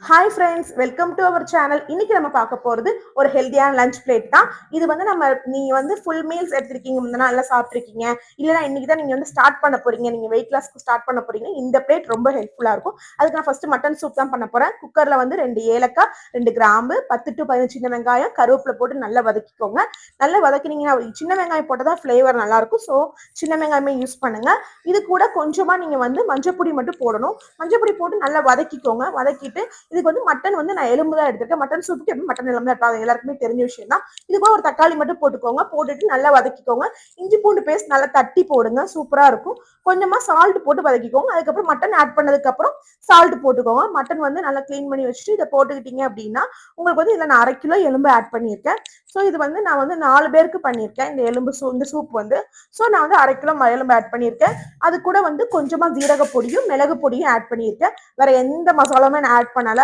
Hi friends, welcome to our channel. இன்னைக்கு நம்ம பார்க்க போறது ஒரு ஹெல்தியான லஞ்ச் பிளேட் தான். இது வந்து நீங்க வந்து ஃபுல் மீல்ஸ் எடுத்திருக்கீங்க, முந்தின நாள்ல சாப்பிட்டிருக்கீங்க, இல்லைன்னா இன்னைக்கு தான் நீங்க வந்து ஸ்டார்ட் பண்ண போறீங்க, நீங்க வெயிட் லாஸ்க்கு ஸ்டார்ட் பண்ண போறீங்க, இந்த பிளேட் ரொம்ப ஹெல்ப்ஃபுல்லா இருக்கும். அதுக்கு நான் ஃபர்ஸ்ட் மட்டன் சூப் தான் பண்ண போறேன். குக்கர்ல வந்து 2 ஏலக்காய், 2 கிராம்பு, 10 to 15 சின்ன வெங்காயம், கருவேப்பிலை போட்டு நல்லா வதக்கிக்கோங்க. நல்லா வதக்கினீங்கன்னா சின்ன வெங்காயம் போட்டதா ஃபிளேவர் நல்லா இருக்கும். ஸோ சின்ன வெங்காயமே யூஸ் பண்ணுங்க. இது கூட கொஞ்சமா நீங்க வந்து மஞ்சப்பொடி மட்டும் போடணும். மஞ்சப்பொடி போட்டு நல்லா வதக்கிக்கோங்க. வதக்கிட்டு இதுக்கு வந்து மட்டன் வந்து நான் எலும்பு தான் எடுத்துருக்கேன். மட்டன் சூப்புக்கு எப்படி மட்டன் எலும்பு தான் எடுப்பாங்க, எல்லாருக்குமே தெரிஞ்ச விஷயம் தான். இது கூட ஒரு தக்காளி மட்டும் போட்டுக்கோங்க. போட்டுட்டு நல்லா வதக்கிக்கோங்க. இஞ்சி பூண்டு பேஸ்ட் நல்லா தட்டி போடுங்க, சூப்பரா இருக்கும். கொஞ்சமா சால்ட் போட்டு வதக்கிக்கோங்க. அதுக்கப்புறம் மட்டன் ஆட் பண்ணதுக்கு அப்புறம் சால்ட் போட்டுக்கோங்க. மட்டன் வந்து நல்லா கிளீன் பண்ணி வச்சுட்டு இதை போட்டுக்கிட்டீங்க அப்படின்னா உங்களுக்கு வந்து இதுல நான் 1/2 கிலோ எலும்பு ஆட் பண்ணியிருக்கேன். ஸோ இது வந்து நான் வந்து 4 பேருக்கு பண்ணியிருக்கேன் இந்த எலும்பு இந்த சூப் வந்து. ஸோ நான் வந்து 1/2 கிலோ எலும்பு ஆட் பண்ணியிருக்கேன். அது கூட வந்து கொஞ்சமா ஜீரக பொடியும் மிளகு பொடியும் ஆட் பண்ணியிருக்கேன். வேற எந்த மசாலாவுமே நான் ஆட் பண்ணல.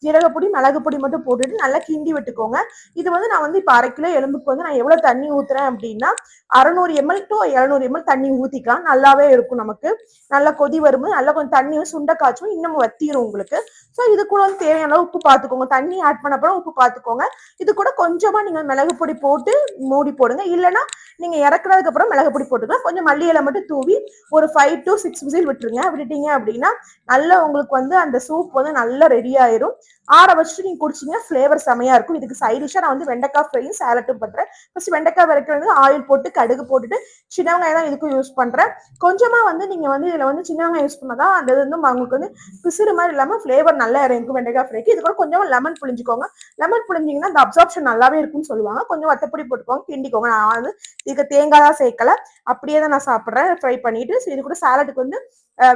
ஜீரகப்பொடி மிளகு பொடி மட்டும் போட்டுட்டு நல்லா கிண்டி விட்டுக்கோங்க. இது வந்து நான் வந்து இப்போ 1/2 கிலோ எலும்புக்கு வந்து நான் எவ்வளவு தண்ணி ஊத்துறேன் அப்படின்னா 600 ml to 700 ml தண்ணி ஊத்திக்கலாம். நல்லாவே இருக்கும். நமக்கு நல்லா கொதி வரும்போது நல்லா கொஞ்சம் தண்ணி சுண்ட காய்ச்சும், இன்னும் வத்திரும் உங்களுக்கு. ஸோ இது கூட வந்து தேவையான அளவு உப்பு பார்த்துக்கோங்க. தண்ணி ஆட் பண்ண அப்புறம் உப்பு பார்த்துக்கோங்க. இது கூட கொஞ்சமா நீங்க மிளகு பொடி போட்டு மூடி போடுங்க. இல்லைன்னா நீங்க இறக்குறதுக்கு அப்புறம் மிளகு பொடி போட்டுக்கலாம். கொஞ்சம் மல்லி இலை மட்டும் தூவி ஒரு 5 to 6 விசில் விட்டுருங்க. விட்டுட்டீங்க அப்படின்னா நல்லா உங்களுக்கு வந்து அந்த சூப் வந்து நல்லா ரெடி ஆயிரும். ஆற வச்சுட்டு நீங்க குடிச்சீங்கன்னா ஃபிளேவர் செமையா இருக்கும். இதுக்கு சைட் டிஷ்ஷா நான் வந்து வெண்டைக்காய் ஃப்ரையும் சேலட்டும் பண்றேன். ஃபர்ஸ்ட் வெண்டைக்காய் வரைக்கும் ஆயில் போட்டு கடுகு போட்டுட்டு சின்ன வெங்காயம் தான் இதுக்கும் யூஸ் பண்றேன். கொஞ்சமா வந்து நீங்க வந்து இதுல வந்து சின்ன வெங்காயம் யூஸ் பண்ணாதான் அந்த இது வந்து உங்களுக்கு வந்து பிசுறு மாதிரி இல்லாம ஃபிளேவர் நல்லா இறங்கும் வெண்டைக்காய் ஃப்ரைக்கு. இது கூட கொஞ்சமா லெமன் புளிஞ்சுக்கோங்க. லெமன் புளிஞ்சிங்கன்னா அந்த அப்சார்ப்ஷன் நல்லாவே இருக்கும்னு சொல்லுவாங்க. கொஞ்சம் வத்தப்பொடி போட்டுக்கோங்க, கிண்டிக்கோங்க. நான் வந்து இதுக்கு தேங்காய் தான் சேர்க்கல, அப்படியே தான் நான் சாப்பிட்றேன் ஃப்ரை பண்ணிட்டு. இது கூட சாலட்டுக்கு வந்து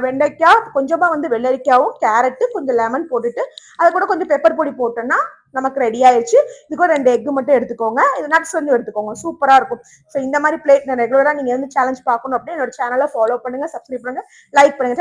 வெண்டைக்காய், கொஞ்சமா வந்து வெள்ளரிக்காவும் கேரட்டு, கொஞ்சம் லெமன் போட்டுட்டு அது கூட கொஞ்சம் பெப்பர் பொடி போட்டோம்னா நமக்கு ரெடி ஆயிடுச்சு. இது கூட 2 எக் மட்டும் எடுத்துக்கோங்க. இது நட்ஸ் வந்து எடுத்துக்கோங்க, சூப்பரா இருக்கும். ஸோ இந்த மாதிரி பிளேட் ரெகுலரா நீங்க வந்து சேலஞ்ச் பார்க்கணும் அப்படின்னா என்னோட சேனலை ஃபாலோ பண்ணுங்க, சப்ஸ்கிரைப் பண்ணுங்க, லைக் பண்ணுங்க.